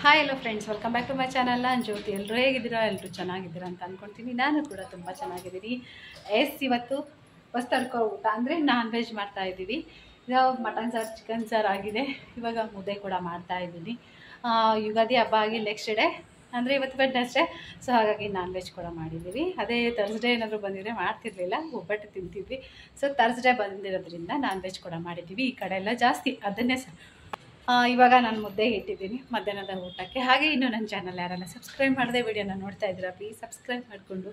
Hi hello friends, welcome back to my channel. ನಾನು ಜ್ಯೋತಿ. ಎಲ್ಲರೂ ಹೇಗಿದ್ದೀರಾ? ಎಲ್ಲರೂ ಚೆನ್ನಾಗಿದ್ದೀರಾ ಅಂತ ಅಂದ್ಕೊಳ್ತೀನಿ. ನಾನು ಕೂಡ ತುಂಬ ಚೆನ್ನಾಗಿದ್ದೀನಿ. ಇವತ್ತು ಹೊಸ್ತಡ್ಕೋ ಊಟ ಅಂದರೆ ನಾನ್ ವೆಜ್ ಮಾಡ್ತಾಯಿದ್ದೀವಿ. ಮಟನ್ ಸಾರು, ಚಿಕನ್ ಸಾರು ಆಗಿದೆ. ಇವಾಗ ಮುದ್ದೆ ಕೂಡ ಮಾಡ್ತಾಯಿದ್ದೀನಿ. ಯುಗಾದಿ ಹಬ್ಬ ಆಗಿ ನೆಕ್ಸ್ಟ್ ಡೇ ಅಂದರೆ ಇವತ್ತು ವೆಡ್ನೆಸ್ಡೇ, ಸೊ ಹಾಗಾಗಿ ನಾನ್ ವೆಜ್ ಕೂಡ ಮಾಡಿದ್ದೀವಿ. ಅದೇ ಥರ್ಸ್ಡೇ ಏನಾದರೂ ಬಂದಿದ್ರೆ ಮಾಡ್ತಿರ್ಲಿಲ್ಲ, ಒಬ್ಬಟ್ಟು ತಿಂತಿದ್ವಿ. ಸೊ ಥರ್ಸ್ಡೇ ಬಂದಿರೋದ್ರಿಂದ ನಾನ್ ವೆಜ್ ಕೂಡ ಮಾಡಿದ್ದೀವಿ. ಈ ಕಡೆ ಎಲ್ಲ ಜಾಸ್ತಿ ಅದನ್ನೇ ಇವಾಗ ನಾನು ಮುದ್ದೆ ಇಟ್ಟಿದ್ದೀನಿ ಮಧ್ಯಾಹ್ನದ ಊಟಕ್ಕೆ. ಹಾಗೆ ಇನ್ನು ನನ್ನ ಚಾನಲ್ ಯಾರೆಲ್ಲ ಸಬ್ಸ್ಕ್ರೈಬ್ ಮಾಡದೆ ವಿಡಿಯೋನ ನೋಡ್ತಾ ಇದ್ದೀರಾ, ಪ್ಲೀಸ್ ಸಬ್ಸ್ಕ್ರೈಬ್ ಮಾಡಿಕೊಂಡು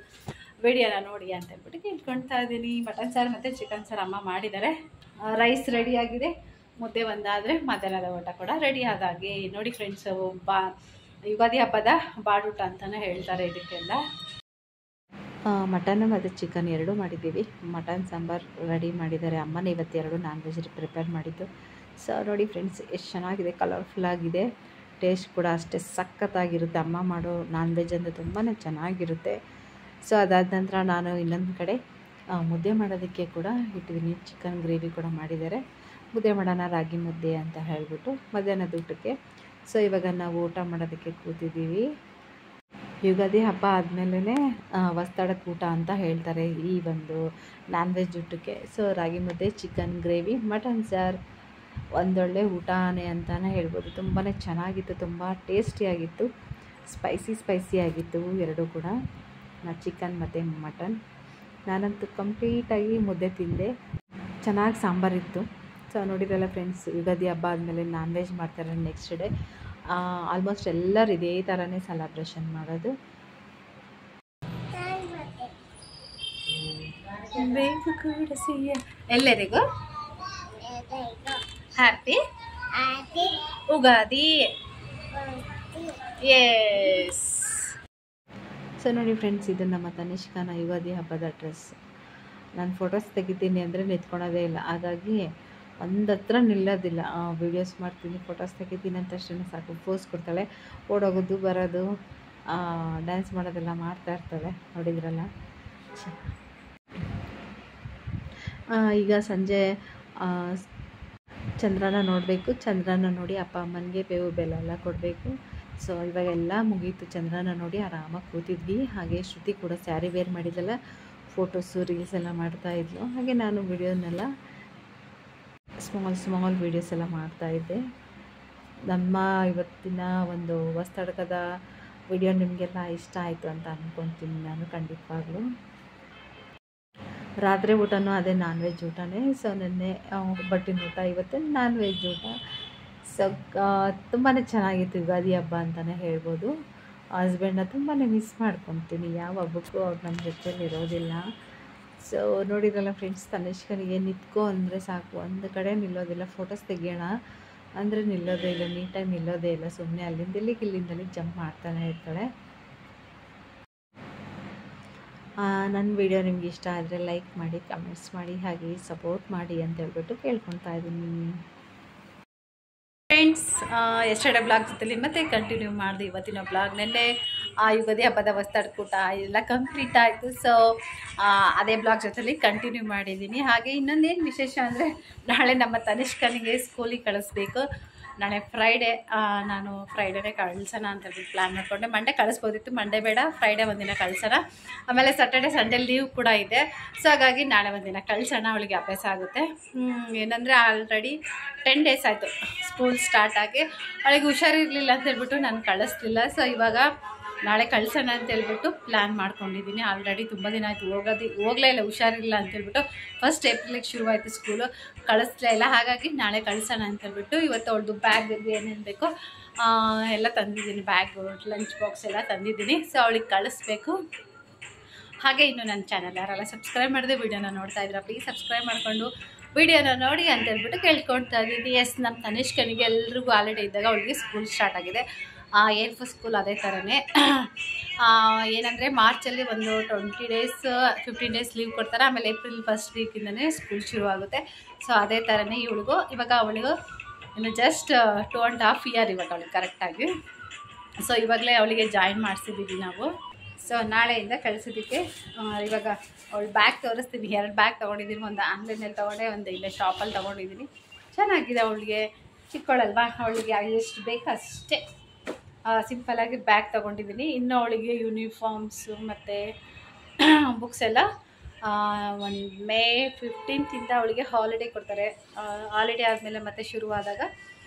ವಿಡಿಯೋನ ನೋಡಿ ಅಂತ ಹೇಳ್ಬಿಟ್ಟು ಕೇಳ್ಕೊಳ್ತಾ ಇದ್ದೀನಿ. ಮಟನ್ ಸಾರು ಮತ್ತು ಚಿಕನ್ ಸಾರು ಅಮ್ಮ ಮಾಡಿದ್ದಾರೆ. ರೈಸ್ ರೆಡಿಯಾಗಿದೆ, ಮುದ್ದೆ ಒಂದಾದರೆ ಮಧ್ಯಾಹ್ನದ ಊಟ ಕೂಡ ರೆಡಿ ಆದಾಗೆ. ನೋಡಿ ಫ್ರೆಂಡ್ಸು, ಯುಗಾದಿ ಹಬ್ಬದ ಬಾಡೂಟ ಅಂತಲೇ ಹೇಳ್ತಾರೆ ಇದಕ್ಕೆಲ್ಲ. ಮಟನ್ ಮತ್ತು ಚಿಕನ್ ಎರಡೂ ಮಾಡಿದ್ದೀವಿ. ಮಟನ್ ಸಾಂಬಾರು ರೆಡಿ ಮಾಡಿದ್ದಾರೆ ಅಮ್ಮನೇ. ಇವತ್ತು ಎರಡು ನಾನ್ ವೆಜ್ ಪ್ರಿಪೇರ್ ಮಾಡಿದ್ದು. ಸೊ ನೋಡಿ ಫ್ರೆಂಡ್ಸ್, ಎಷ್ಟು ಚೆನ್ನಾಗಿದೆ, ಕಲರ್ಫುಲ್ಲಾಗಿದೆ. ಟೇಸ್ಟ್ ಕೂಡ ಅಷ್ಟೇ ಸಖತ್ತಾಗಿರುತ್ತೆ. ಅಮ್ಮ ಮಾಡೋ ನಾನ್ ವೆಜ್ ಅಂದರೆ ತುಂಬಾ ಚೆನ್ನಾಗಿರುತ್ತೆ. ಸೊ ಅದಾದ ನಂತರ ನಾನು ಇನ್ನೊಂದು ಕಡೆ ಮುದ್ದೆ ಮಾಡೋದಕ್ಕೆ ಕೂಡ ಇಟ್ಟಿದ್ದೀನಿ. ಚಿಕನ್ ಗ್ರೇವಿ ಕೂಡ ಮಾಡಿದ್ದಾರೆ. ಮುದ್ದೆ ಮಾಡೋಣ, ರಾಗಿ ಮುದ್ದೆ ಅಂತ ಹೇಳಿಬಿಟ್ಟು ಮಧ್ಯಾಹ್ನದ ಊಟಕ್ಕೆ. ಸೊ ಇವಾಗ ನಾವು ಊಟ ಮಾಡೋದಕ್ಕೆ ಕೂತಿದ್ದೀವಿ. ಯುಗಾದಿ ಹಬ್ಬ ಆದಮೇಲೆ ಹೊಸ್ತಾಡಕ್ಕೆ ಊಟ ಅಂತ ಹೇಳ್ತಾರೆ ಈ ಒಂದು ನಾನ್ ವೆಜ್ ಊಟಕ್ಕೆ. ಸೊ ರಾಗಿ ಮುದ್ದೆ, ಚಿಕನ್ ಗ್ರೇವಿ, ಮಟನ್ ಸಾರು ಒಂದೊಳ್ಳೆ ಊಟನೇ ಅಂತಲೇ ಹೇಳ್ಬೋದು. ತುಂಬಾ ಚೆನ್ನಾಗಿತ್ತು, ತುಂಬ ಟೇಸ್ಟಿಯಾಗಿತ್ತು, ಸ್ಪೈಸಿ ಆಗಿತ್ತು ಎರಡೂ ಕೂಡ, ಚಿಕನ್ ಮತ್ತು ಮಟನ್. ನಾನಂತೂ ಕಂಪ್ಲೀಟಾಗಿ ಮುದ್ದೆ ತಿಂದೆ. ಚೆನ್ನಾಗಿ ಸಾಂಬಾರಿತ್ತು. ಸೊ ನೋಡಿದ್ರಲ್ಲ ಫ್ರೆಂಡ್ಸ್, ಯುಗಾದಿ ಹಬ್ಬ ಆದಮೇಲೆ ನಾನ್ ವೆಜ್ ಮಾಡ್ತಾರೆ ನೆಕ್ಸ್ಟ್ ಡೇ. ಆಲ್ಮೋಸ್ಟ್ ಎಲ್ಲರೂ ಇದೇ ಥರನೇ ಸೆಲೆಬ್ರೇಷನ್ ಮಾಡೋದು. ಎಲ್ಲರಿಗೂ ಹ್ಯಾಪಿ ಉಗಾದಿ. ಎಸ್. ಸೊ ನೋಡಿ ಫ್ರೆಂಡ್ಸ್, ಇದು ನಮ್ಮ ತನಿಷ್ಕನ ಯುಗಾದಿ ಹಬ್ಬದ ಡ್ರೆಸ್. ನಾನು ಫೋಟೋಸ್ ತೆಗಿತೀನಿ ಅಂದರೆ ನಿಂತ್ಕೊಳೋದೇ ಇಲ್ಲ, ಹಾಗಾಗಿ ಒಂದು ಹತ್ರ ನಿಲ್ಲೋದಿಲ್ಲ. ವೀಡಿಯೋಸ್ ಮಾಡ್ತೀನಿ, ಫೋಟೋಸ್ ತೆಗಿತೀನಿ ಅಂತ ಅಷ್ಟೇ ಸಾಕು, ಪೋಸ್ ಕೊಡ್ತಾಳೆ. ಓಡೋಗೋದು ಬರೋದು, ಡ್ಯಾನ್ಸ್ ಮಾಡೋದೆಲ್ಲ ಮಾಡ್ತಾ ಇರ್ತಾಳೆ. ನೋಡಿದ್ರಲ್ಲ. ಈಗ ಸಂಜೆ ಚಂದ್ರನ ನೋಡಬೇಕು. ಚಂದ್ರನ ನೋಡಿ ಅಪ್ಪ ಅಮ್ಮನಿಗೆ ಬೇವು ಬೆಲ್ಲ ಎಲ್ಲ ಕೊಡಬೇಕು. ಸೊ ಇವಾಗೆಲ್ಲ ಮುಗೀತು. ಚಂದ್ರನ ನೋಡಿ ಆರಾಮಾಗಿ ಕೂತಿದ್ವಿ. ಹಾಗೆ ಶ್ರುತಿ ಕೂಡ ಸ್ಯಾರಿ ವೇರ್ ಮಾಡಿದ್ದೆಲ್ಲ ಫೋಟೋಸು ರೀಲ್ಸ್ ಎಲ್ಲ ಮಾಡ್ತಾಯಿದ್ಲು. ಹಾಗೆ ನಾನು ವಿಡಿಯೋನೆಲ್ಲ ಸ್ಮಾಲ್ ವೀಡಿಯೋಸ್ ಎಲ್ಲ ಮಾಡ್ತಾಯಿದ್ದೆ. ನಮ್ಮ ಇವತ್ತಿನ ಒಂದು ಹೊಸ್ತಡ್ಕದ ವಿಡಿಯೋ ನಿಮಗೆಲ್ಲ ಇಷ್ಟ ಆಯಿತು ಅಂತ ಅಂದ್ಕೊತೀನಿ ನಾನು, ಖಂಡಿತವಾಗ್ಲೂ. ರಾತ್ರಿ ಊಟನೂ ಅದೇ ನಾನ್ ವೆಜ್ ಊಟನೇ. ಸೊ ನೆನ್ನೆ ಒಬ್ಬಟ್ಟಿನ ಊಟ, ಇವತ್ತು ನಾನ್ ವೆಜ್ ಊಟ. ಸೊ ತುಂಬಾ ಚೆನ್ನಾಗಿತ್ತು ಯುಗಾದಿ ಹಬ್ಬ ಅಂತಲೇ ಹೇಳ್ಬೋದು. ಹಸ್ಬೆಂಡ್ನ ತುಂಬಾ ಮಿಸ್ ಮಾಡ್ಕೊತೀನಿ. ಯಾವ ಹಬ್ಬಕ್ಕೂ ಅವ್ರು ನಮ್ಮ ಜೊತೆಲಿ ಇರೋದಿಲ್ಲ. ಸೊ ನೋಡಿದ್ರಲ್ಲ ಫ್ರೆಂಡ್ಸ್, ತನಿಷ್ಕನಿಗೆ ನಿಂತ್ಕೋ ಅಂದರೆ ಸಾಕು, ಒಂದು ಕಡೆ ನಿಲ್ಲೋದಿಲ್ಲ. ಫೋಟೋಸ್ ತೆಗಿಯೋಣ ಅಂದರೆ ನಿಲ್ಲೋದೇ ಇಲ್ಲ, ನೀಟಾಗಿ ನಿಲ್ಲೋದೇ ಇಲ್ಲ. ಸುಮ್ಮನೆ ಇಲ್ಲಿಂದಲ್ಲಿಗೆ ಜಂಪ್ ಮಾಡ್ತಾನೆ ಇರ್ತಾಳೆ. ನನ್ನ ವಿಡಿಯೋ ನಿಮ್ಗೆ ಇಷ್ಟ ಆದರೆ ಲೈಕ್ ಮಾಡಿ, ಕಮೆಂಟ್ಸ್ ಮಾಡಿ, ಹಾಗೆ ಸಪೋರ್ಟ್ ಮಾಡಿ ಅಂತ ಹೇಳ್ಬಿಟ್ಟು ಕೇಳ್ಕೊತಾ ಇದ್ದೀನಿ ಫ್ರೆಂಡ್ಸ್. ಎಸ್ಟರ್ಡೇ ಬ್ಲಾಗ್ ಜೊತೆಲಿ ಮತ್ತೆ ಕಂಟಿನ್ಯೂ ಮಾಡಿದೆ ಇವತ್ತಿನ ಬ್ಲಾಗ್. ನೆನ್ನೆ ಯುಗಾದಿ ಹಬ್ಬದ ಹೊಸ್ತಡ್ಕೂಟ ಎಲ್ಲ ಕಂಪ್ಲೀಟ್ ಆಯಿತು. ಸೊ ಅದೇ ಬ್ಲಾಗ್ ಜೊತೆಲಿ ಕಂಟಿನ್ಯೂ ಮಾಡಿದ್ದೀನಿ. ಹಾಗೆ ಇನ್ನೊಂದೇನು ವಿಶೇಷ ಅಂದರೆ, ನಾಳೆ ನಮ್ಮ ತನಿಷ್ಕನಿಗೆ ಸ್ಕೂಲಿಗೆ ಕಳಿಸ್ಬೇಕು. ನಾಳೆ ಫ್ರೈಡೇ. ನಾನು ಫ್ರೈಡೇನೇ ಕಳ್ಸೋಣ ಅಂತ ಹೇಳ್ಬಿಟ್ಟು ಪ್ಲ್ಯಾನ್ ಮಾಡಿಕೊಂಡೆ. ಮಂಡೇ ಕಳಿಸ್ಬೋದಿತ್ತು, ಮಂಡೇ ಬೇಡ, ಫ್ರೈಡೇ ಒಂದಿನ ಕಳ್ಸೋಣ. ಆಮೇಲೆ ಸ್ಯಾಟರ್ಡೆ ಸಂಡೇ ಲೀವ್ ಕೂಡ ಇದೆ. ಸೊ ಹಾಗಾಗಿ ನಾಳೆ ಒಂದಿನ ಕಳ್ಸೋಣ, ಅವಳಿಗೆ ಅಭ್ಯಾಸ ಆಗುತ್ತೆ. ಏನಂದರೆ ಆಲ್ರೆಡಿ 10 days ಆಯಿತು ಸ್ಕೂಲ್ ಸ್ಟಾರ್ಟ್ ಆಗಿ. ಅವಳಿಗೆ ಹುಷಾರಿರಲಿಲ್ಲ ಅಂತ ಹೇಳ್ಬಿಟ್ಟು ನಾನು ಕಳಿಸ್ಲಿಲ್ಲ. ಸೊ ಇವಾಗ ನಾಳೆ ಕಳ್ಸೋಣ ಅಂತ ಹೇಳ್ಬಿಟ್ಟು ಪ್ಲ್ಯಾನ್ ಮಾಡ್ಕೊಂಡಿದ್ದೀನಿ. ಆಲ್ರೆಡಿ ತುಂಬ ದಿನ ಆಯಿತು ಹೋಗಲೇ ಇಲ್ಲ, ಹುಷಾರಿಲ್ಲ ಅಂತೇಳ್ಬಿಟ್ಟು. 1st April ಶುರುವಾಯಿತು ಸ್ಕೂಲು, ಕಳಿಸ್ಲೇ ಇಲ್ಲ. ಹಾಗಾಗಿ ನಾಳೆ ಕಳ್ಸೋಣ ಅಂತೇಳ್ಬಿಟ್ಟು ಇವತ್ತು ಅವ್ಳದ್ದು ಬ್ಯಾಗ್ ಏನೇನು ಬೇಕೋ ಎಲ್ಲ ತಂದಿದ್ದೀನಿ. ಬ್ಯಾಗು, ಲಂಚ್ ಬಾಕ್ಸ್ ಎಲ್ಲ ತಂದಿದ್ದೀನಿ. ಸೊ ಅವಳಿಗೆ ಕಳಿಸ್ಬೇಕು. ಹಾಗೆ ಇನ್ನು ನನ್ನ ಚಾನಲ್ ಯಾರೆಲ್ಲ ಸಬ್ಸ್ಕ್ರೈಬ್ ಮಾಡಿದೆ ವಿಡಿಯೋನ ನೋಡ್ತಾ ಇದ್ದೀರಾ, ಪ್ಲೀಸ್ ಸಬ್ಸ್ಕ್ರೈಬ್ ಮಾಡಿಕೊಂಡು ವಿಡಿಯೋನ ನೋಡಿ ಅಂತ ಹೇಳ್ಬಿಟ್ಟು ಕೇಳ್ಕೊಳ್ತಾ ಇದ್ದೀನಿ. ಎಸ್, ನಮ್ಮ ತನಿಷ್ಕನಿಗೆ ಎಲ್ರಿಗೂ ಹಾಲಿಡೇ ಇದ್ದಾಗ ಅವಳಿಗೆ ಸ್ಕೂಲ್ ಸ್ಟಾರ್ಟ್ ಆಗಿದೆ. ಏಲ್ಫ್ ಸ್ಕೂಲ್ ಅದೇ ಥರನೇ. ಏನಂದರೆ ಮಾರ್ಚಲ್ಲಿ ಒಂದು 20 days 15 days ಲೀವ್ ಕೊಡ್ತಾರೆ. ಆಮೇಲೆ ಏಪ್ರಿಲ್ 1st ವೀಕಿಂದನೇ ಸ್ಕೂಲ್ ಶುರುವಾಗುತ್ತೆ. ಸೊ ಅದೇ ಥರನೇ ಇವಳಿಗೂ. ಇವಾಗ ಅವಳಿಗೂ ಇನ್ನು ಜಸ್ಟ್ 2.5 year ಇವಾಗ ಅವಳಿಗೆ ಕರೆಕ್ಟಾಗಿ. ಸೊ ಇವಾಗಲೇ ಅವಳಿಗೆ ಜಾಯಿನ್ ಮಾಡಿಸಿದ್ದೀವಿ ನಾವು. ಸೊ ನಾಳೆಯಿಂದ ಕಳಿಸೋದಕ್ಕೆ ಇವಾಗ ಅವಳು ಬ್ಯಾಗ್ ತೋರಿಸ್ತೀನಿ. 2 ಬ್ಯಾಗ್ ತೊಗೊಂಡಿದ್ದೀನಿ. ಒಂದು ಆನ್ಲೈನಲ್ಲಿ ತೊಗೊಂಡೆ, ಒಂದು ಇಲ್ಲೇ ಶಾಪಲ್ಲಿ ತೊಗೊಂಡಿದ್ದೀನಿ. ಚೆನ್ನಾಗಿದೆ. ಅವಳಿಗೆ ಚಿಕ್ಕವಳಲ್ವಾ, ಅವಳಿಗೆ ಎಷ್ಟು ಬೇಕು ಅಷ್ಟೇ ಸಿಂಪಲಾಗಿ ಬ್ಯಾಗ್ ತೊಗೊಂಡಿದ್ದೀನಿ. ಇನ್ನು ಅವಳಿಗೆ ಯೂನಿಫಾರ್ಮ್ಸು ಮತ್ತು ಬುಕ್ಸ್ ಎಲ್ಲ ಒಂದು ಮೇ 15 ಅವಳಿಗೆ ಹಾಲಿಡೇ ಕೊಡ್ತಾರೆ. ಹಾಲಿಡೇ ಆದಮೇಲೆ ಮತ್ತೆ ಶುರುವಾದಾಗ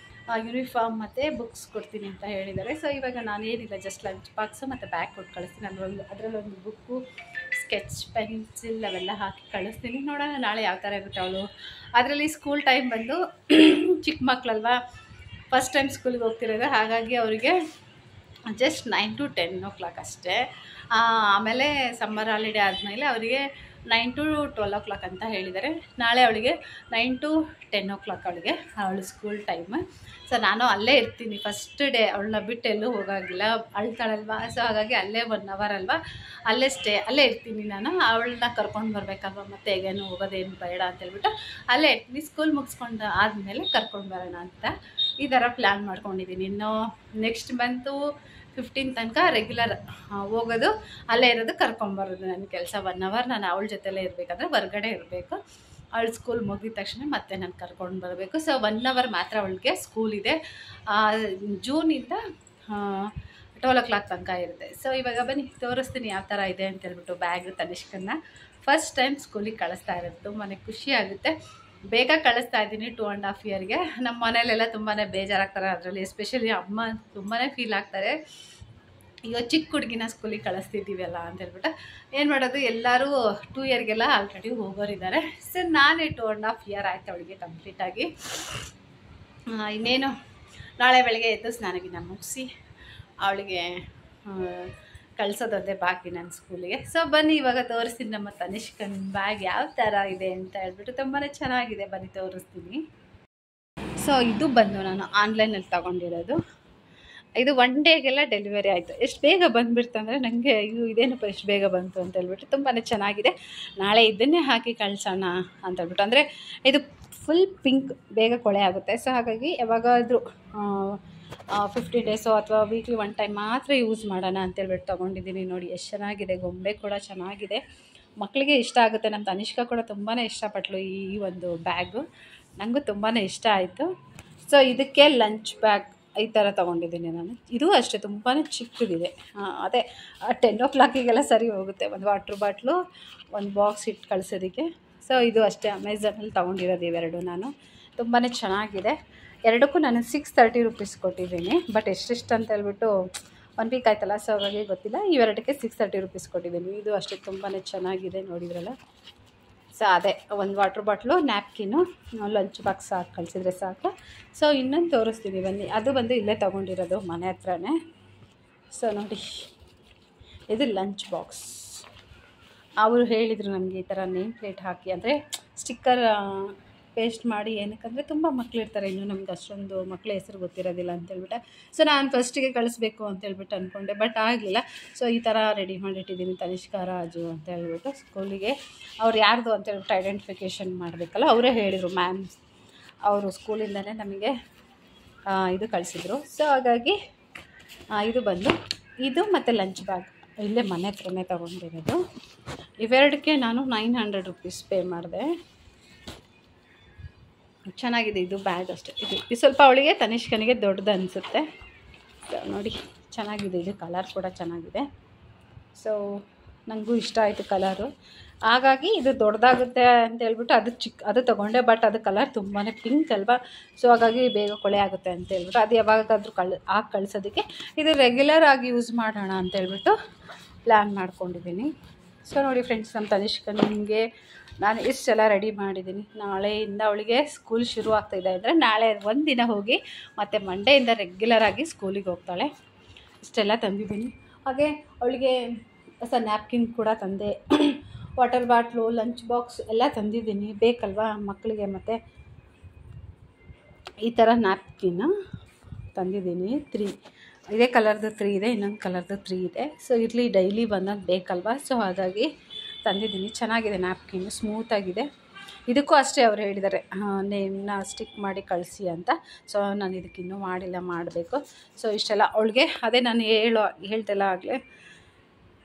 ಯೂನಿಫಾರ್ಮ್ ಮತ್ತು ಬುಕ್ಸ್ ಕೊಡ್ತೀನಿ ಅಂತ ಹೇಳಿದ್ದಾರೆ. ಸೊ ಇವಾಗ ನಾನೇನಿಲ್ಲ, ಜಸ್ಟ್ ಲಂಚ್ ಬಾಕ್ಸು ಮತ್ತು ಬ್ಯಾಗ್ ಕೊಟ್ಟು ಕಳಿಸ್ತೀನಿ. ಅದರಲ್ಲೊಂದು ಬುಕ್ಕು, ಸ್ಕೆಚ್ ಪೆನ್ಸಿಲ್ ಅವೆಲ್ಲ ಹಾಕಿ ಕಳಿಸ್ತೀನಿ. ನೋಡೋಣ ನಾಳೆ ಯಾವ ಥರ ಇರುತ್ತೆ ಅವಳು. ಅದರಲ್ಲಿ ಸ್ಕೂಲ್ ಟೈಮ್ ಬಂದು ಚಿಕ್ಕ ಮಕ್ಕಳಲ್ವಾ, ಫಸ್ಟ್ ಟೈಮ್ ಸ್ಕೂಲಿಗೆ ಹೋಗ್ತಿರೋದು, ಹಾಗಾಗಿ ಅವರಿಗೆ ಜಸ್ಟ್ 9 to 10 ಅಷ್ಟೇ. ಆಮೇಲೆ ಸಮ್ಮರ್ ಹಾಲಿಡೇ ಆದಮೇಲೆ ಅವರಿಗೆ 9 to 12 ಅಂತ ಹೇಳಿದ್ದಾರೆ. ನಾಳೆ ಅವಳಿಗೆ 9 to 10 ಅವಳಿಗೆ ಅವಳು ಸ್ಕೂಲ್ ಟೈಮ್. ಸೊ ನಾನು ಅಲ್ಲೇ ಇರ್ತೀನಿ ಫಸ್ಟ್ ಡೇ. ಅವಳನ್ನ ಬಿಟ್ಟು ಎಲ್ಲೂ ಹೋಗೋಗಿಲ್ಲ, ಅಳ್ತಾಳಲ್ವ. ಸೊ ಹಾಗಾಗಿ ಅಲ್ಲೇ 1 hour ಅಲ್ವಾ, ಅಲ್ಲೇ ಇರ್ತೀನಿ ನಾನು. ಅವಳನ್ನ ಕರ್ಕೊಂಡು ಬರಬೇಕಲ್ವ, ಮತ್ತೆ ಹೇಗೇನು ಹೋಗೋದೇನು ಬೇಡ ಅಂತೇಳ್ಬಿಟ್ಟು ಅಲ್ಲೇ ಇರ್ತೀನಿ. ಸ್ಕೂಲ್ ಮುಗಿಸ್ಕೊಂಡು ಆದಮೇಲೆ ಕರ್ಕೊಂಡು ಬರೋಣ ಅಂತ ಈ ಥರ ಪ್ಲ್ಯಾನ್ ಮಾಡ್ಕೊಂಡಿದ್ದೀನಿ. ಇನ್ನು ನೆಕ್ಸ್ಟ್ ಮಂತು 15 ತನಕ ರೆಗ್ಯುಲರ್ ಹೋಗೋದು, ಅಲ್ಲೇ ಇರೋದು, ಕರ್ಕೊಂಬರೋದು ನನ್ನ ಕೆಲಸ. 1 hour ನಾನು ಅವಳ ಜೊತೆಲೇ ಇರಬೇಕಂದ್ರೆ ಹೊರ್ಗಡೆ ಇರಬೇಕು. ಅವಳು ಸ್ಕೂಲ್ ಮುಗಿದ ತಕ್ಷಣ ಮತ್ತೆ ನಾನು ಕರ್ಕೊಂಡು ಬರಬೇಕು. ಸೊ 1 hour ಮಾತ್ರ ಅವಳಿಗೆ ಸ್ಕೂಲ್ ಇದೆ. ಜೂನಿಂದ 12 ತನಕ ಇರುತ್ತೆ. ಸೊ ಇವಾಗ ಬನ್ನಿ ತೋರಿಸ್ತೀನಿ ಯಾವ ಥರ ಇದೆ ಅಂತೇಳ್ಬಿಟ್ಟು ಬ್ಯಾಗ್. ತನಿಷ್ಕನ್ನ ಫಸ್ಟ್ ಟೈಮ್ ಸ್ಕೂಲಿಗೆ ಕಳಿಸ್ತಾ ಇರೋದು, ತುಂಬಾ ಖುಷಿ ಆಗುತ್ತೆ. ಬೇಗ ಕಳಿಸ್ತಾ ಇದ್ದೀನಿ 2.5 yearಗೆ. ನಮ್ಮ ಮನೇಲೆಲ್ಲ ತುಂಬಾ ಬೇಜಾರಾಗ್ತಾರೆ, ಅದರಲ್ಲಿ ಎಸ್ಪೆಷಲಿ ಅಮ್ಮ ತುಂಬಾ ಫೀಲ್ ಆಗ್ತಾರೆ. ಈಗ ಚಿಕ್ಕ ಹುಡುಗಿನ ಸ್ಕೂಲಿಗೆ ಕಳಿಸ್ತಿದ್ದೀವಲ್ಲ ಅಂತೇಳ್ಬಿಟ್ಟು ಏನು ಮಾಡೋದು, ಎಲ್ಲರೂ 2 yearಗೆಲ್ಲ ಆಲ್ರೆಡಿ ಹೋಗೋರಿದ್ದಾರೆ. ಸೊ ನಾನೇ 2.5 year ಆಯ್ತು ಅವಳಿಗೆ ಕಂಪ್ಲೀಟಾಗಿ. ಇನ್ನೇನು ನಾಳೆ ಬೆಳಗ್ಗೆ ಎದ್ದು ಸ್ನಾನಗಿನ ಮುಗಿಸಿ ಅವಳಿಗೆ ಕಳ್ಸೋದೊಂದೇ ಬಾಕಿ ನನ್ನ ಸ್ಕೂಲಿಗೆ. ಸೊ ಬನ್ನಿ ಇವಾಗ ತೋರಿಸ್ತೀನಿ ನಮ್ಮ ತನಿಷ್ಕನ್ ಬ್ಯಾಗ್ ಯಾವ ಥರ ಇದೆ ಅಂತ ಹೇಳ್ಬಿಟ್ಟು. ತುಂಬಾ ಚೆನ್ನಾಗಿದೆ, ಬನ್ನಿ ತೋರಿಸ್ತೀನಿ. ಸೊ ಇದು ಬಂದು ನಾನು ಆನ್ಲೈನಲ್ಲಿ ತೊಗೊಂಡಿರೋದು. ಇದು 1 ಡೇಗೆಲ್ಲ ಡೆಲಿವರಿ ಆಯಿತು. ಎಷ್ಟು ಬೇಗ ಬಂದುಬಿಡ್ತಂದರೆ ನನಗೆ ಇದೇನಪ್ಪ ಎಷ್ಟು ಬೇಗ ಬಂತು ಅಂತ ಹೇಳ್ಬಿಟ್ಟು. ತುಂಬಾ ಚೆನ್ನಾಗಿದೆ. ನಾಳೆ ಇದನ್ನೇ ಹಾಕಿ ಕಳ್ಸೋಣ ಅಂತ ಹೇಳ್ಬಿಟ್ಟು. ಅಂದರೆ ಇದು ಫುಲ್ ಪಿಂಕ್, ಬೇಗ ಕೊಳೆ ಆಗುತ್ತೆ. ಸೊ ಹಾಗಾಗಿ ಯಾವಾಗಾದರೂ 15 ಡೇಸು ಅಥವಾ ವೀಕ್ಲಿ 1 ಟೈಮ್ ಮಾತ್ರ ಯೂಸ್ ಮಾಡೋಣ ಅಂತೇಳ್ಬಿಟ್ಟು ತೊಗೊಂಡಿದ್ದೀನಿ. ನೋಡಿ ಎಷ್ಟು ಚೆನ್ನಾಗಿದೆ, ಗೊಂಬೆ ಕೂಡ ಚೆನ್ನಾಗಿದೆ, ಮಕ್ಕಳಿಗೆ ಇಷ್ಟ ಆಗುತ್ತೆ. ನಮ್ಮ ತನಿಷ್ಕಾ ಕೂಡ ತುಂಬಾ ಇಷ್ಟಪಟ್ಟಳು ಈ ಒಂದು ಬ್ಯಾಗು, ನನಗೂ ತುಂಬಾ ಇಷ್ಟ ಆಯಿತು. ಸೊ ಇದಕ್ಕೆ ಲಂಚ್ ಬ್ಯಾಗ್ ಈ ಥರ ತೊಗೊಂಡಿದ್ದೀನಿ ನಾನು. ಇದು ಅಷ್ಟೇ ತುಂಬಾ ಚಿಕ್ಕದಿದೆ. ಅದೇ 10 ಸರಿ ಹೋಗುತ್ತೆ. ಒಂದು ವಾಟ್ರ್ ಬಾಟ್ಲು, ಒಂದು ಬಾಕ್ಸ್ ಇಟ್ಟು ಕಳಿಸೋದಕ್ಕೆ. ಸೊ ಇದು ಅಷ್ಟೇ ಅಮೆಝಾನಲ್ಲಿ ತೊಗೊಂಡಿರೋದು ಇವೆರಡು ನಾನು. ತುಂಬಾ ಚೆನ್ನಾಗಿದೆ. ಎರಡಕ್ಕೂ ನಾನು 630 rupees ಕೊಟ್ಟಿದ್ದೀನಿ. ಬಟ್ ಎಷ್ಟೆಷ್ಟು ಅಂತ ಹೇಳ್ಬಿಟ್ಟು 1 week ಆಯ್ತಲ್ಲ, ಸೊ ಹಾಗಾಗಿ ಗೊತ್ತಿಲ್ಲ. ಇವೆರಡಕ್ಕೆ 630 rupees ಕೊಟ್ಟಿದ್ದೀನಿ. ಇದು ಅಷ್ಟೇ ತುಂಬಾ ಚೆನ್ನಾಗಿದೆ, ನೋಡಿದ್ರಲ್ಲ. ಸೊ ಅದೇ ಒಂದು ವಾಟ್ರ್ ಬಾಟ್ಲು, ನ್ಯಾಪ್ಕಿನ್ನು, ಲಂಚ್ ಬಾಕ್ಸ್ ಹಾಕಿ ಕಳಿಸಿದ್ರೆ ಸಾಕು. ಸೊ ಇನ್ನೊಂದು ತೋರಿಸ್ತೀನಿ ಬನ್ನಿ. ಅದು ಬಂದು ಇಲ್ಲೇ ತೊಗೊಂಡಿರೋದು ಮನೆ ಹತ್ರನೇ. ಸೊ ನೋಡಿ, ಇದು ಲಂಚ್ ಬಾಕ್ಸ್. ಅವರು ಹೇಳಿದರು ನಮಗೆ ಈ ಥರ ನೇಮ್ ಪ್ಲೇಟ್ ಹಾಕಿ, ಅಂದರೆ ಸ್ಟಿಕ್ಕರ್ ಪೇಸ್ಟ್ ಮಾಡಿ. ಏನಕ್ಕಂದರೆ ತುಂಬ ಮಕ್ಕಳಿರ್ತಾರೆ, ಇನ್ನೂ ನಮ್ಗೆ ಅಷ್ಟೊಂದು ಮಕ್ಕಳ ಹೆಸರು ಗೊತ್ತಿರೋದಿಲ್ಲ ಅಂತೇಳ್ಬಿಟ್ಟು. ಸೊ ನಾನು ಫಸ್ಟಿಗೆ ಕಳಿಸ್ಬೇಕು ಅಂತೇಳ್ಬಿಟ್ಟು ಅಂದ್ಕೊಂಡೆ, ಬಟ್ ಆಗಲಿಲ್ಲ. ಸೊ ಈ ಥರ ರೆಡಿ ಮಾಡಿಟ್ಟಿದ್ದೀನಿ ತನಿಷ್ಕಾ ರಾಜು ಅಂತ ಹೇಳ್ಬಿಟ್ಟು. ಸ್ಕೂಲಿಗೆ ಅವ್ರು ಯಾರ್ದು ಅಂತೇಳ್ಬಿಟ್ಟು ಐಡೆಂಟಿಫಿಕೇಷನ್ ಮಾಡಬೇಕಲ್ಲ, ಅವರೇ ಹೇಳಿದರು ಮ್ಯಾಮ್, ಅವರು ಸ್ಕೂಲಿಂದನೇ ನಮಗೆ ಇದು ಕಳಿಸಿದ್ರು. ಸೊ ಹಾಗಾಗಿ ಇದು ಬಂದು ಇದು ಮತ್ತು ಲಂಚ್ ಬ್ಯಾಗ್ ಇಲ್ಲೇ ಮನೆ ಹತ್ರನೇ ತೊಗೊಂಡಿರೋದು. ಇವೆರಡಕ್ಕೆ ನಾನು 900 rupees ಪೇ ಮಾಡಿದೆ. ಚೆನ್ನಾಗಿದೆ ಇದು ಬ್ಯಾಗ್ ಅಷ್ಟೇ. ಇದು ಸ್ವಲ್ಪ ಅವಳಿಗೆ ತನಿಷ್ಕನಿಗೆ ದೊಡ್ಡದು ಅನಿಸುತ್ತೆ. ಸೊ ನೋಡಿ ಚೆನ್ನಾಗಿದೆ, ಇದು ಕಲರ್ ಕೂಡ ಚೆನ್ನಾಗಿದೆ. ಸೊ ನನಗೂ ಇಷ್ಟ ಆಯಿತು ಕಲರು, ಹಾಗಾಗಿ ಇದು ದೊಡ್ಡದಾಗುತ್ತೆ ಅಂತ ಹೇಳ್ಬಿಟ್ಟು ಅದು ತೊಗೊಂಡೆ. ಬಟ್ ಅದು ಕಲರ್ ತುಂಬಾ ಪಿಂಕ್ ಅಲ್ವಾ, ಸೊ ಹಾಗಾಗಿ ಬೇಗ ಕೊಳೆ ಆಗುತ್ತೆ ಅಂತ ಹೇಳ್ಬಿಟ್ಟು ಅದು ಯಾವಾಗಾದರೂ ಹಾಕಿ ಕಳಿಸೋದಕ್ಕೆ ಇದು ರೆಗ್ಯುಲರ್ ಆಗಿ ಯೂಸ್ ಮಾಡೋಣ ಅಂತೇಳ್ಬಿಟ್ಟು ಪ್ಲ್ಯಾನ್ ಮಾಡ್ಕೊಂಡಿದ್ದೀನಿ. ಸೊ ನೋಡಿ ಫ್ರೆಂಡ್ಸ್, ನಮ್ಮ ತನಿಷ್ಕನಿಗೆ ನಾನು ಇಷ್ಟೆಲ್ಲ ರೆಡಿ ಮಾಡಿದ್ದೀನಿ. ನಾಳೆಯಿಂದ ಅವಳಿಗೆ ಸ್ಕೂಲ್ ಶುರು ಆಗ್ತಾಯಿದೆ ಅಂದರೆ ನಾಳೆ ಒಂದು ದಿನ ಹೋಗಿ ಮತ್ತು ಮಂಡೆಯಿಂದ ರೆಗ್ಯುಲರ್ ಆಗಿ ಸ್ಕೂಲಿಗೆ ಹೋಗ್ತಾಳೆ. ಇಷ್ಟೆಲ್ಲ ತಂದಿದ್ದೀನಿ. ಹಾಗೆ ಅವಳಿಗೆ ಹೊಸ ನ್ಯಾಪ್ಕಿನ್ ಕೂಡ ತಂದೆ, ವಾಟರ್ ಬಾಟ್ಲು, ಲಂಚ್ ಬಾಕ್ಸ್ ಎಲ್ಲ ತಂದಿದ್ದೀನಿ, ಬೇಕಲ್ವಾ ಮಕ್ಕಳಿಗೆ. ಮತ್ತು ಈ ಥರ ನ್ಯಾಪ್ಕಿನ್ ತಂದಿದ್ದೀನಿ 3, ಇದೇ ಕಲರ್ದು 3 ಇದೆ, ಇನ್ನೊಂದು ಕಲರ್ದು 3 ಇದೆ. ಸೊ ಇರಲಿ, ಡೈಲಿ ಬಂದಾಗ ಬೇಕಲ್ವಾ, ಸೊ ಹಾಗಾಗಿ ತಂದಿದ್ದೀನಿ. ಚೆನ್ನಾಗಿದೆ ನ್ಯಾಪ್ಕಿನ್, ಸ್ಮೂತಾಗಿದೆ. ಇದಕ್ಕೂ ಅಷ್ಟೇ ಅವ್ರು ಹೇಳಿದ್ದಾರೆ ನೇಮ್ನ ಸ್ಟಿಕ್ ಮಾಡಿ ಕಳಿಸಿ ಅಂತ. ಸೊ ನಾನು ಇದಕ್ಕಿನ್ನೂ ಮಾಡಿಲ್ಲ, ಮಾಡಬೇಕು. ಸೊ ಇಷ್ಟೆಲ್ಲ ಅವಳಿಗೆ ಅದೇ ನಾನು ಹೇಳ್ತೆಲ್ಲ ಆಗಲೇ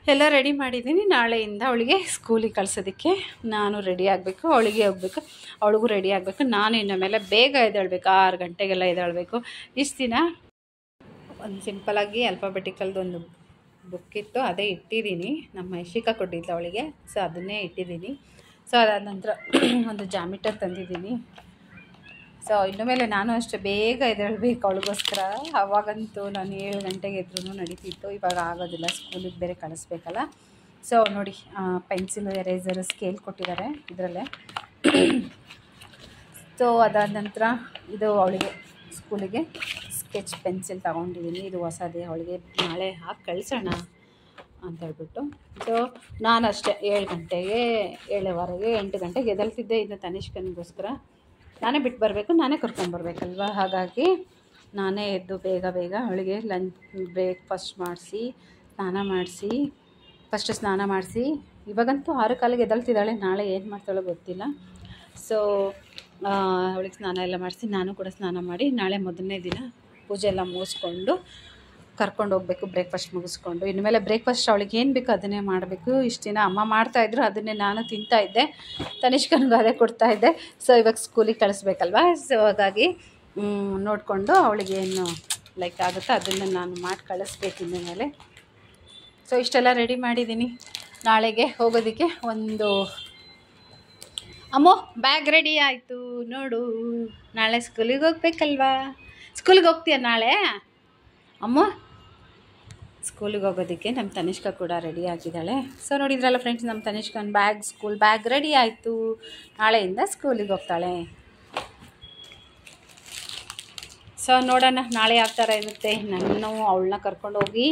ಎಲ್ಲ ರೆಡಿ ಮಾಡಿದ್ದೀನಿ. ನಾಳೆಯಿಂದ ಅವಳಿಗೆ ಸ್ಕೂಲಿಗೆ ಕಳ್ಸೋದಕ್ಕೆ ನಾನು ರೆಡಿ ಆಗಬೇಕು, ಅವಳಿಗೆ ಹೋಗಬೇಕು, ಅವಳಿಗೂ ರೆಡಿ ಆಗಬೇಕು. ನಾನು ಇನ್ನು ಮೇಲೆ ಬೇಗ ಎದ್ದೇಳಬೇಕು, 6 ಗಂಟೆಗೆಲ್ಲ ಎದ್ದೇಳಬೇಕು. ಇಷ್ಟು ದಿನ ಒಂದು ಸಿಂಪಲಾಗಿ ಅಲ್ಫಾಬೆಟಿಕಲ್ದು ಒಂದು ಬುಕ್ ಇತ್ತು, ಅದೇ ಇಟ್ಟಿದ್ದೀನಿ. ನಮ್ಮ ಯಶಿಕಾ ಕೊಟ್ಟಿದ್ಲು ಅವಳಿಗೆ, ಸೊ ಅದನ್ನೇ ಇಟ್ಟಿದ್ದೀನಿ. ಸೊ ಅದಾದ ನಂತರ ಒಂದು ಜಾಮಿಟರ್ ತಂದಿದ್ದೀನಿ. ಸೊ ಇನ್ನು ಮೇಲೆ ನಾನು ಅಷ್ಟೇ ಬೇಗ ಎದ್ದೇಳಬೇಕು ಅವಳಿಗೋಸ್ಕರ. ಅವಾಗಂತೂ ನಾನು 7 ಗಂಟೆಗೆ ಎದ್ರೂ ನಡೀತಿತ್ತು, ಇವಾಗ ಆಗೋದಿಲ್ಲ, ಸ್ಕೂಲಿಗೆ ಬೇರೆ ಕಳಿಸ್ಬೇಕಲ್ಲ. ಸೊ ನೋಡಿ, ಪೆನ್ಸಿಲು, ಎರೇಸರು, ಸ್ಕೇಲ್ ಕೊಟ್ಟಿದ್ದಾರೆ ಇದರಲ್ಲೇ. ಸೊ ಅದಾದ ನಂತರ ಇದು ಅವಳಿಗೆ ಸ್ಕೂಲಿಗೆ ಸ್ಕೆಚ್ ಪೆನ್ಸಿಲ್ ತೊಗೊಂಡಿದ್ದೀನಿ. ಇದು ಹೊಸದೇ, ಅವಳಿಗೆ ನಾಳೆ ಹಾಕಿ ಕಳಿಸೋಣ ಅಂತ ಹೇಳ್ಬಿಟ್ಟು. ಸೊ ನಾನು ಅಷ್ಟೇ 7 ಗಂಟೆಗೆ 7:15 8 ಗಂಟೆಗೆ ಎದ್ದೇಳ್ತಿದ್ದೆ. ಇನ್ನು ತನಿಷ್ಕನಿಗೋಸ್ಕರ ನಾನೇ ಬಿಟ್ಟು ಬರಬೇಕು, ನಾನೇ ಕರ್ಕೊಂಬರ್ಬೇಕಲ್ವ. ಹಾಗಾಗಿ ನಾನೇ ಎದ್ದು ಬೇಗ ಅವಳಿಗೆ ಬ್ರೇಕ್ಫಾಸ್ಟ್ ಮಾಡಿಸಿ ಸ್ನಾನ ಮಾಡಿಸಿ ಇವಾಗಂತೂ 6 ಕಾಲಿಗೆ ಎದ್ದೇಳ್ತಿದ್ದಾಳೆ. ನಾಳೆ ಏನು ಮಾಡ್ತಾಳೋ ಗೊತ್ತಿಲ್ಲ. ಸೊ ಅವಳಿಗೆ ಸ್ನಾನ ಎಲ್ಲ ಮಾಡಿಸಿ ನಾನು ಕೂಡ ಸ್ನಾನ ಮಾಡಿ ನಾಳೆ ಮೊದಲನೇ ದಿನ ಪೂಜೆ ಎಲ್ಲ ಮುಗಿಸ್ಕೊಂಡು ಕರ್ಕೊಂಡು ಹೋಗಬೇಕು, ಬ್ರೇಕ್ಫಾಸ್ಟ್ ಮುಗಿಸ್ಕೊಂಡು. ಇನ್ಮೇಲೆ ಬ್ರೇಕ್ಫಾಸ್ಟ್ ಅವಳಿಗೆ ಏನು ಬೇಕೋ ಅದನ್ನೇ ಮಾಡಬೇಕು. ಇಷ್ಟು ದಿನ ಅಮ್ಮ ಮಾಡ್ತಾಯಿದ್ರು, ಅದನ್ನೇ ನಾನು ತಿಂತಾಯಿದ್ದೆ, ತನಿಷ್ಕನಿಗೂ ಅದೇ ಕೊಡ್ತಾಯಿದ್ದೆ. ಸೊ ಇವಾಗ ಸ್ಕೂಲಿಗೆ ಕಳಿಸ್ಬೇಕಲ್ವ, ಸೊ ಹಾಗಾಗಿ ನೋಡಿಕೊಂಡು ಅವಳಿಗೆ ಏನು ಲೈಕ್ ಆಗುತ್ತೋ ಅದನ್ನು ನಾನು ಮಾಡಿ ಕಳಿಸ್ಬೇಕು ಇನ್ಮೇಲೆ. ಸೊ ಇಷ್ಟೆಲ್ಲ ರೆಡಿ ಮಾಡಿದ್ದೀನಿ ನಾಳೆಗೆ ಹೋಗೋದಕ್ಕೆ. ಒಂದು ಅಮ್ಮೋ ಬ್ಯಾಗ್ ರೆಡಿ ಆಯಿತು ನೋಡು, ನಾಳೆ ಸ್ಕೂಲಿಗೆ ಹೋಗ್ಬೇಕಲ್ವಾ. ಸ್ಕೂಲಿಗೆ ಹೋಗ್ತೀಯ ನಾಳೆ ಅಮ್ಮ? ಸ್ಕೂಲಿಗೆ ಹೋಗೋದಕ್ಕೆ ನಮ್ಮ ತನಿಷ್ಕಾ ಕೂಡ ರೆಡಿ ಆಗಿದ್ದಾಳೆ. ಸೊ ನೋಡಿದ್ರಲ್ಲ ಫ್ರೆಂಡ್ಸ್, ನಮ್ಮ ತನಿಷ್ಕನ ಸ್ಕೂಲ್ ಬ್ಯಾಗ್ ರೆಡಿ ಆಯಿತು. ನಾಳೆಯಿಂದ ಸ್ಕೂಲಿಗೆ ಹೋಗ್ತಾಳೆ. ಸೊ ನೋಡೋಣ ನಾಳೆ ಯಾವ ಥರ ಇರುತ್ತೆ. ನಾನು ಅವಳನ್ನ ಕರ್ಕೊಂಡು ಹೋಗಿ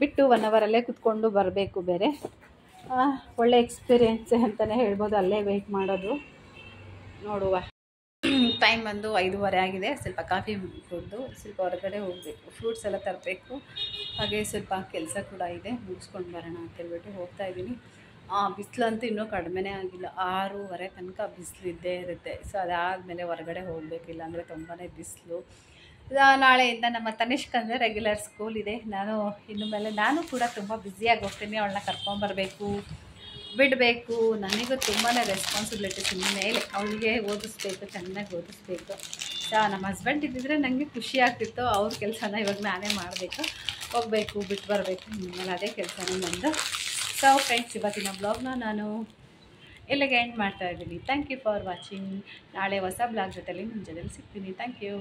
ಬಿಟ್ಟು 1 ಅವರಲ್ಲೇ ಕುತ್ಕೊಂಡು ಬರಬೇಕು. ಬೇರೆ ಒಳ್ಳೆ ಎಕ್ಸ್ಪೀರಿಯೆನ್ಸ್ ಅಂತಲೇ ಹೇಳ್ಬೋದು, ಅಲ್ಲೇ ವೆಯ್ಟ್ ಮಾಡೋದು. ನೋಡುವ. ಟೈಮ್ ಬಂದು 5:15 ಆಗಿದೆ. ಸ್ವಲ್ಪ ಕಾಫಿ ಕುಡಿದು ಸ್ವಲ್ಪ ಹೊರಗಡೆ ಹೋಗಬೇಕು, ಫ್ರೂಟ್ಸ್ ಎಲ್ಲ ತರಬೇಕು. ಹಾಗೆ ಸ್ವಲ್ಪ ಕೆಲಸ ಕೂಡ ಇದೆ, ಮುಗಿಸ್ಕೊಂಡು ಬರೋಣ ಅಂತೇಳ್ಬಿಟ್ಟು ಹೋಗ್ತಾಯಿದ್ದೀನಿ. ಬಿಸಿಲಂತೂ ಇನ್ನೂ ಕಡಿಮೆನೇ ಆಗಿಲ್ಲ, 6:30 ತನಕ ಬಿಸಿಲು ಇದ್ದೇ ಇರುತ್ತೆ. ಸೊ ಅದಾದಮೇಲೆ ಹೊರಗಡೆ ಹೋಗಬೇಕಿಲ್ಲ ಅಂದರೆ ತುಂಬಾ ಬಿಸಿಲು. ನಾಳೆಯಿಂದ ನಮ್ಮ ತನಿಷ್ಕಂದರೆ ರೆಗ್ಯುಲರ್ ಸ್ಕೂಲ್ ಇದೆ. ಇನ್ನು ಮೇಲೆ ನಾನು ಕೂಡ ತುಂಬ ಬ್ಯುಸಿಯಾಗಿ ಹೋಗ್ತೀನಿ. ಅವಳನ್ನ ಕರ್ಕೊಂಬರಬೇಕು, ಬಿಡಬೇಕು. ನನಗೂ ತುಂಬಾ ರೆಸ್ಪಾನ್ಸಿಬಿಲಿಟೀಸ್ ಇನ್ಮೇಲೆ. ಅವಳಿಗೆ ಓದಿಸ್ಬೇಕು, ಚೆನ್ನಾಗಿ ಓದಿಸ್ಬೇಕು. ನಮ್ಮ ಹಸ್ಬೆಂಡ್ ಇದ್ದಿದ್ರೆ ನನಗೆ ಖುಷಿ ಆಗ್ತಿತ್ತು. ಅವ್ರ ಕೆಲಸನ ಇವಾಗ ನಾನೇ ಮಾಡಬೇಕು, ಹೋಗಬೇಕು, ಬಿಟ್ಟು ಬರಬೇಕು. ಇನ್ಮೇಲೆ ಅದೇ ಕೆಲಸನೇ ನಂದು. ಸೊ ಫ್ರೆಂಡ್ಸ್, ಇವತ್ತಿನ ಬ್ಲಾಗ್ನ ನಾನು ಇಲ್ಲಿಗೆ ಎಂಡ್ ಮಾಡ್ತಾಯಿದ್ದೀನಿ. Thank you for watching. ನಾಳೆ ಹೊಸ ಬ್ಲಾಗ್ ಜೊತೆಲಿ ನಿಮ್ಮ ಜೊತೆಲಿ ಸಿಗ್ತೀನಿ. Thank you.